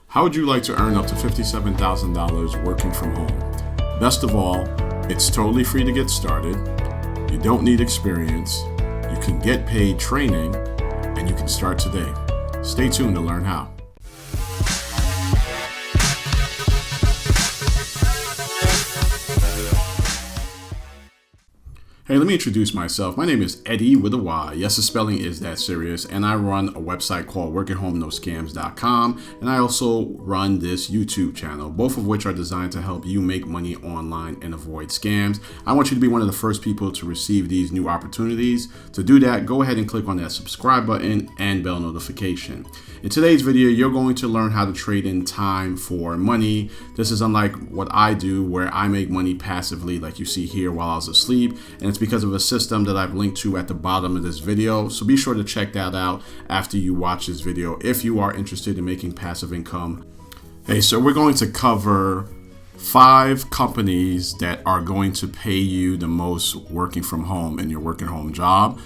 How would you like to earn up to $57,000 working from home? Best of all, it's totally free to get started. You don't need experience. You can get paid training, and you can start today. Stay tuned to learn how. Hey, let me introduce myself. My name is Eddie with a Y. Yes, the spelling is that serious. And I run a website called workathomenoScams.com. And I also run this YouTube channel, both of which are designed to help you make money online and avoid scams. I want you to be one of the first people to receive these new opportunities. To do that, go ahead and click on that subscribe button and bell notification. In today's video, you're going to learn how to trade in time for money. This is unlike what I do, where I make money passively like you see here while I was asleep. And it's because of a system that I've linked to at the bottom of this video. So be sure to check that out after you watch this video if you are interested in making passive income. Hey, so we're going to cover 5 companies that are going to pay you the most working from home in your working home job.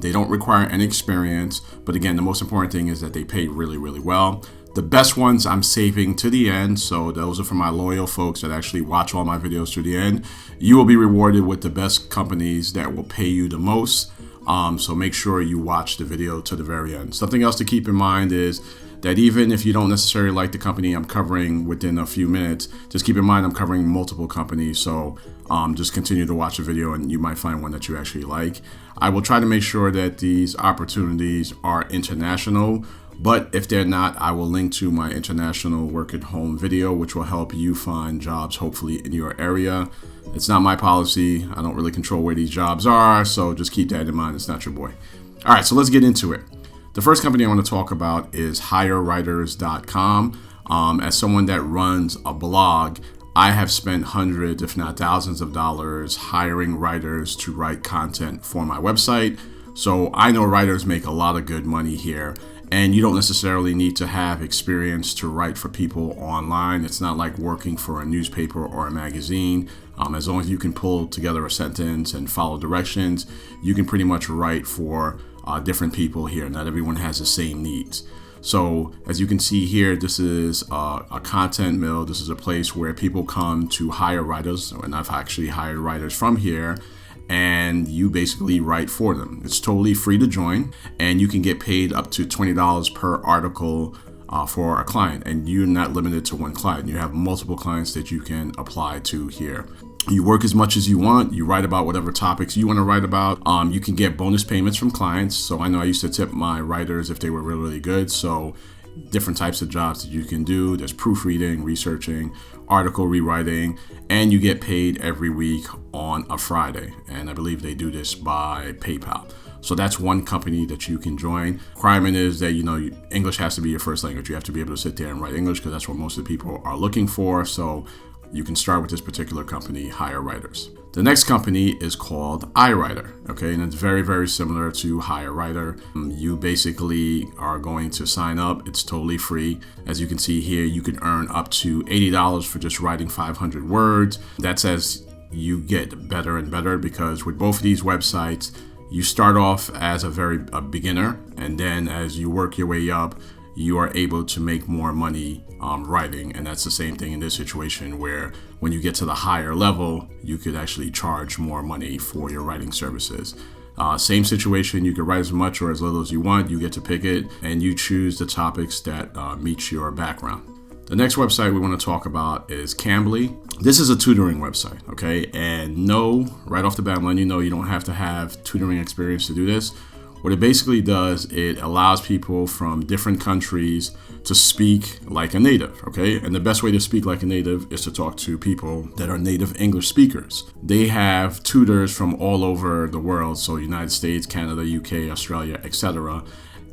They don't require any experience, but again, the most important thing is that they pay really, really well. The best ones I'm saving to the end, so those are for my loyal folks that actually watch all my videos to the end. You will be rewarded with the best companies that will pay you the most, so make sure you watch the video to the very end. Something else to keep in mind is that even if you don't necessarily like the company I'm covering within a few minutes, just keep in mind I'm covering multiple companies, so just continue to watch the video and you might find one that you actually like. I will try to make sure that these opportunities are international, but if they're not, I will link to my international work at home video, which will help you find jobs hopefully in your area. It's not my policy. I don't really control where these jobs are, so just keep that in mind. It's not your boy. All right, so let's get into it. The first company I want to talk about is IWriter.com. As someone that runs a blog, I have spent hundreds, if not thousands of dollars hiring writers to write content for my website. So I know writers make a lot of good money here. And you don't necessarily need to have experience to write for people online. It's not like working for a newspaper or a magazine. As long as you can pull together a sentence and follow directions, you can pretty much write for different people here. Not everyone has the same needs. So as you can see here, this is a content mill. This is a place where people come to hire writers, and I've actually hired writers from here, and you basically write for them. It's totally free to join, and you can get paid up to $20 per article for a client, and you're not limited to one client. You have multiple clients that you can apply to here. You work as much as you want. You write about whatever topics you want to write about. You can get bonus payments from clients. So I know I used to tip my writers if they were really, really good. So different types of jobs that you can do. There's proofreading, researching, article rewriting, and you get paid every week on a Friday. And I believe they do this by PayPal. So that's one company that you can join. Requirement is that, English has to be your first language. You have to be able to sit there and write English because that's what most of the people are looking for. So you can start with this particular company, Hire Writers. The next company is called IWriter, okay? And it's very, very similar to IWriter. You basically are going to sign up. It's totally free. As you can see here, you can earn up to $80 for just writing 500 words. That's as you get better and better, because with both of these websites, you start off as a beginner, and then as you work your way up, you are able to make more money writing. And that's the same thing in this situation, where when you get to the higher level, you could actually charge more money for your writing services. Same situation, you can write as much or as little as you want. You get to pick it, and you choose the topics that meet your background. The next website we want to talk about is Cambly. This is a tutoring website, okay? And no, right off the bat, I'm letting you know you don't have to have tutoring experience to do this. What it basically does, it allows people from different countries to speak like a native, okay? And the best way to speak like a native is to talk to people that are native English speakers. They have tutors from all over the world, so United States, Canada, UK, Australia, etc.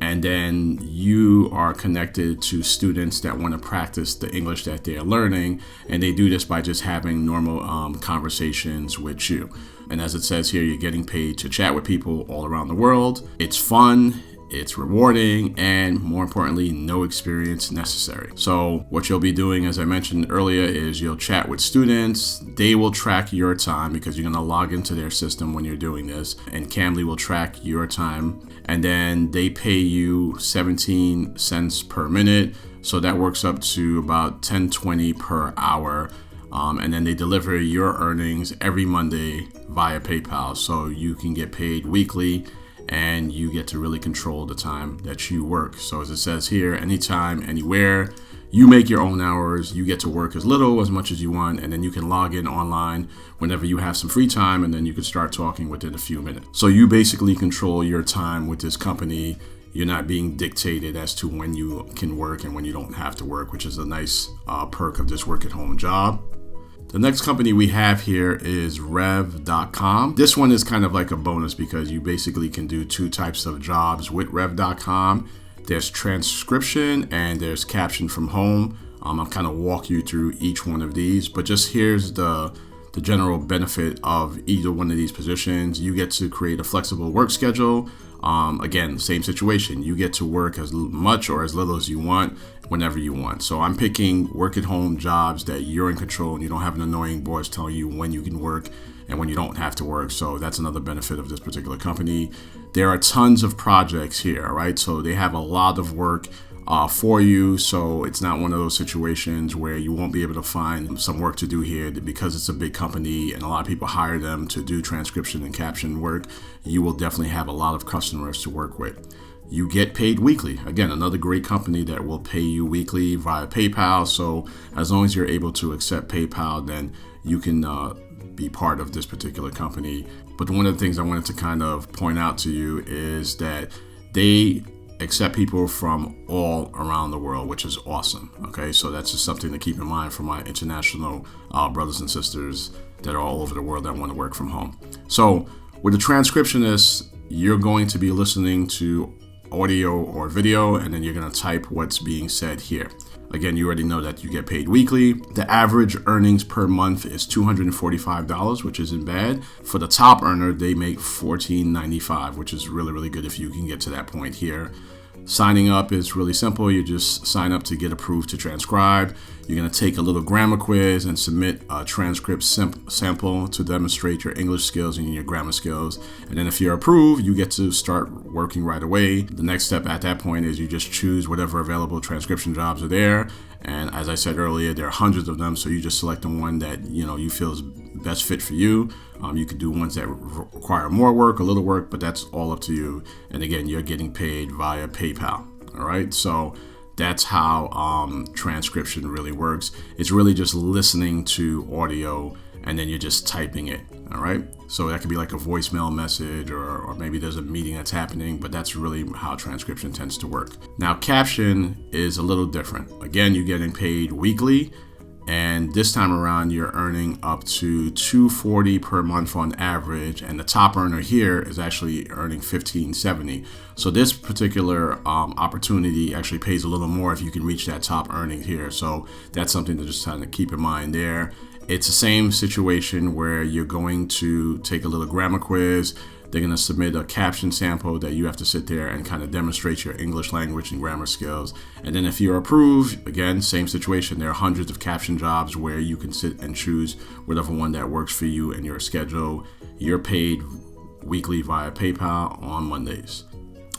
And then you are connected to students that want to practice the English that they're learning, and they do this by just having normal conversations with you. And as it says here, you're getting paid to chat with people all around the world. It's fun. It's rewarding, and more importantly, no experience necessary. So what you'll be doing, as I mentioned earlier, is you'll chat with students. They will track your time because you're going to log into their system when you're doing this, and Cambly will track your time, and then they pay you 17 cents per minute. So that works up to about $10.20 per hour. And then they deliver your earnings every Monday via PayPal. So you can get paid weekly, and you get to really control the time that you work. So as it says here, anytime, anywhere, you make your own hours. You get to work as little, as much as you want, and then you can log in online whenever you have some free time, and then you can start talking within a few minutes. So you basically control your time with this company. You're not being dictated as to when you can work and when you don't have to work, which is a nice perk of this work at home job. The next company we have here is Revcom. This one is kind of like a bonus because you basically can do two types of jobs with Revcom. There's transcription and there's caption from home. I'll kind of walk you through each one of these, but just here's the general benefit of either one of these positions. You get to create a flexible work schedule. Again, same situation. You get to work as much or as little as you want, whenever you want. So I'm picking work at home jobs that you're in control and you don't have an annoying boss telling you when you can work and when you don't have to work. So that's another benefit of this particular company. There are tons of projects here, right? So they have a lot of work for you. So it's not one of those situations where you won't be able to find some work to do here because it's a big company and a lot of people hire them to do transcription and caption work. You will definitely have a lot of customers to work with. You get paid weekly. Again, another great company that will pay you weekly via PayPal. So as long as you're able to accept PayPal, then you can be part of this particular company. But one of the things I wanted to kind of point out to you is that they accept people from all around the world, which is awesome. Okay, so that's just something to keep in mind for my international brothers and sisters that are all over the world that want to work from home. So with a transcriptionist, you're going to be listening to audio or video, and then you're going to type what's being said here. Again, you already know that you get paid weekly. The average earnings per month is $245, which isn't bad. For the top earner, they make $14.95, which is really, really good if you can get to that point here. Signing up is really simple. You just sign up to get approved to transcribe. You're going to take a little grammar quiz and submit a transcript sample to demonstrate your English skills and your grammar skills. And then if you're approved, you get to start working right away. The next step at that point is you just choose whatever available transcription jobs are there. And as I said earlier, there are hundreds of them, so you just select the one that you feel is best fit for you. You can do ones that require more work, a little work, but that's all up to you. And again, you're getting paid via PayPal. All right, so that's how transcription really works. It's really just listening to audio and then you're just typing it. All right, so that could be like a voicemail message or maybe there's a meeting that's happening, but that's really how transcription tends to work. Now, caption is a little different. Again, you're getting paid weekly, and this time around you're earning up to $240 per month on average, and the top earner here is actually earning $15.70. So this particular opportunity actually pays a little more if you can reach that top earning here. So that's something to just kind of keep in mind there. It's the same situation where you're going to take a little grammar quiz. They're going to submit a caption sample that you have to sit there and kind of demonstrate your English language and grammar skills. And then if you're approved, again, same situation. There are hundreds of caption jobs where you can sit and choose whatever one that works for you and your schedule. You're paid weekly via PayPal on Mondays.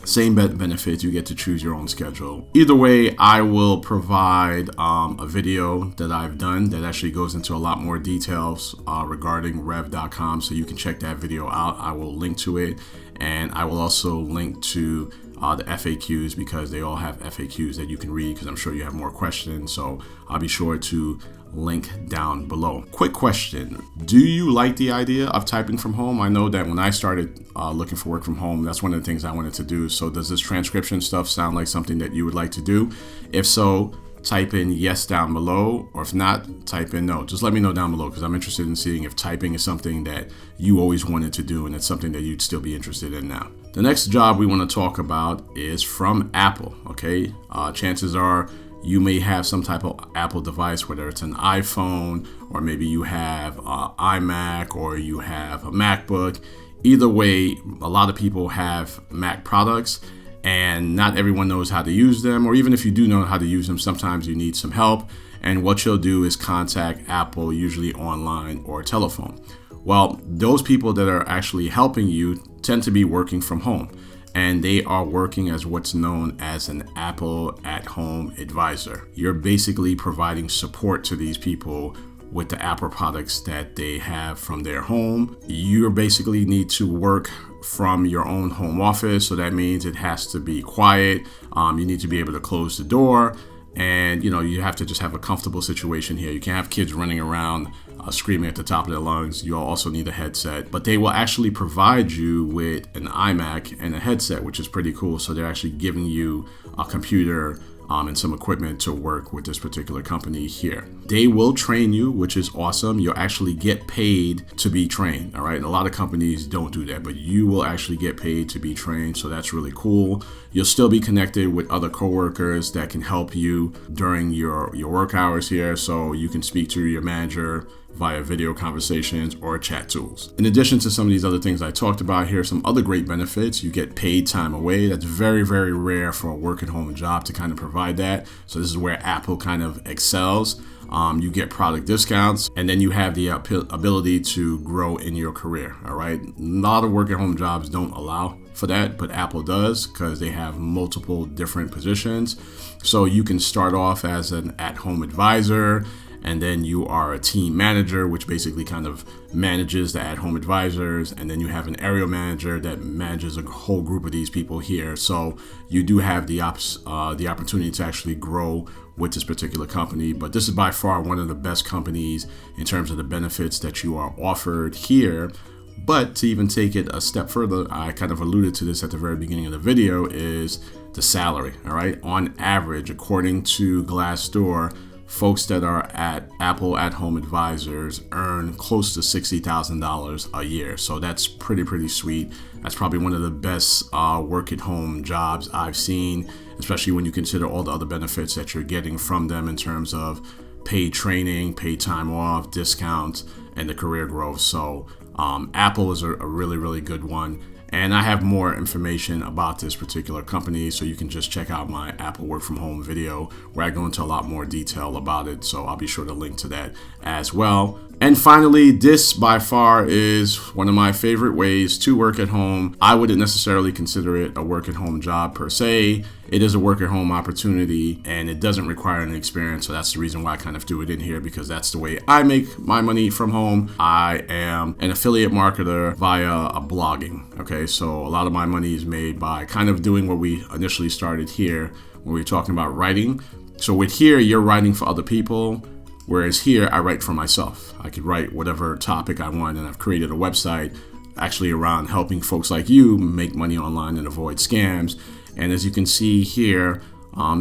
Same benefits, you get to choose your own schedule. Either way, I will provide a video that I've done that actually goes into a lot more details regarding Rev.com, so you can check that video out. I will link to it, and I will also link to the FAQs, because they all have FAQs that you can read, because I'm sure you have more questions, so I'll be sure to link down below. Quick question: do you like the idea of typing from home? I know that when I started looking for work from home, that's one of the things I wanted to do. So does this transcription stuff sound like something that you would like to do? If so, type in yes down below, or if not, type in no. Just let me know down below, because I'm interested in seeing if typing is something that you always wanted to do and it's something that you'd still be interested in now. The next job we want to talk about is from Apple. Okay, chances are you may have some type of Apple device, whether it's an iPhone or maybe you have iMac or you have a MacBook. Either way, a lot of people have Mac products, and not everyone knows how to use them, or even if you do know how to use them, sometimes you need some help. And what you'll do is contact Apple, usually online or telephone. Well, those people that are actually helping you tend to be working from home, and they are working as what's known as an Apple at-home advisor. You're basically providing support to these people with the Apple products that they have from their home. You basically need to work from your own home office, so that means it has to be quiet. You need to be able to close the door, and you have to just have a comfortable situation here. You can't have kids running around screaming at the top of their lungs. You'll also need a headset, but they will actually provide you with an iMac and a headset, which is pretty cool. So they're actually giving you a computer and some equipment to work with this particular company here. They will train you, which is awesome. You'll actually get paid to be trained, all right? And a lot of companies don't do that, but you will actually get paid to be trained, so that's really cool. You'll still be connected with other coworkers that can help you during your work hours here, so you can speak to your manager via video conversations or chat tools. In addition to some of these other things I talked about, here are some other great benefits. You get paid time away. That's very, very rare for a work at home job to kind of provide that. So this is where Apple kind of excels. You get product discounts, and then you have the ability to grow in your career, all right? A lot of work at home jobs don't allow for that, but Apple does, because they have multiple different positions. So you can start off as an at-home advisor, and then you are a team manager, which basically kind of manages the at-home advisors. And then you have an area manager that manages a whole group of these people here. So you do have the opportunity to actually grow with this particular company. But this is by far one of the best companies in terms of the benefits that you are offered here. But to even take it a step further, I kind of alluded to this at the very beginning of the video, is the salary, all right? On average, according to Glassdoor, folks that are at Apple at-home advisors earn close to $60,000 a year. So that's pretty sweet. That's probably one of the best work at home jobs I've seen, especially when you consider all the other benefits that you're getting from them in terms of paid training, paid time off, discounts, and the career growth. So Apple is a really good one. And I have more information about this particular company, so you can just check out my Apple Work From Home video where I go into a lot more detail about it. So I'll be sure to link to that as well. And finally, this by far is one of my favorite ways to work at home. I wouldn't necessarily consider it a work at home job per se. It is a work at home opportunity, and it doesn't require any experience. So that's the reason why I kind of do it in here, because that's the way I make my money from home. I am an affiliate marketer via blogging. Okay, so a lot of my money is made by kind of doing what we initially started here when we were talking about writing. So with here, you're writing for other people, whereas here I write for myself. I could write whatever topic I want, and I've created a website actually around helping folks like you make money online and avoid scams. And as you can see here,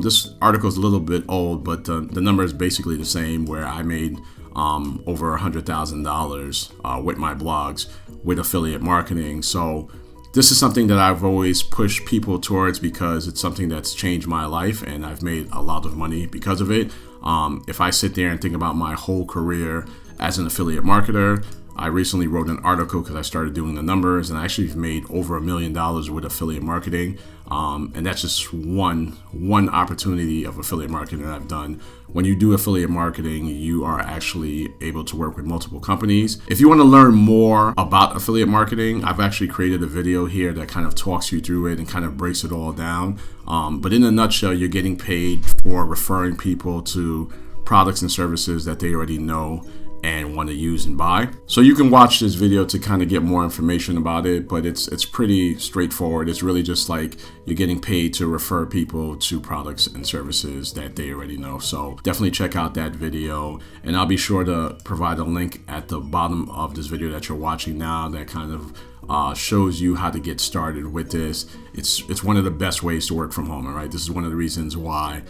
this article is a little bit old, but the number is basically the same, where I made over $100,000 with my blogs with affiliate marketing. So this is something that I've always pushed people towards, because it's something that's changed my life, and I've made a lot of money because of it. If I sit there and think about my whole career as an affiliate marketer, I recently wrote an article because I started doing the numbers, and I actually made over $1 million with affiliate marketing. And that's just one opportunity of affiliate marketing that I've done. When you do affiliate marketing, you are actually able to work with multiple companies. If you want to learn more about affiliate marketing, I've actually created a video here that kind of talks you through it and kind of breaks it all down. But in a nutshell, you're getting paid for referring people to products and services that they already know and want to use and buy. So you can watch this video to kind of get more information about it, but it's pretty straightforward. It's really just like you're getting paid to refer people to products and services that they already know. So definitely check out that video, and I'll be sure to provide a link at the bottom of this video that you're watching now that kind of shows you how to get started with this. It's one of the best ways to work from home, all right? This is one of the reasons why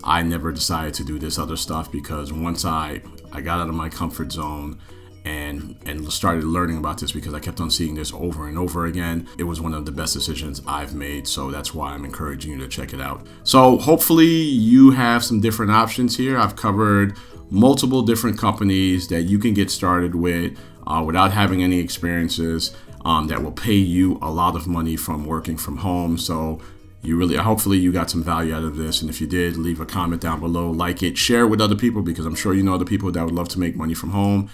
I never decided to do this other stuff, because once I got out of my comfort zone and started learning about this, because I kept on seeing this over and over again, it was one of the best decisions I've made. So that's why I'm encouraging you to check it out. So hopefully you have some different options here. I've covered multiple different companies that you can get started with without having any experiences, that will pay you a lot of money from working from home. So Hopefully you got some value out of this. And if you did, leave a comment down below, like it, share it with other people, because I'm sure you know other people that would love to make money from home.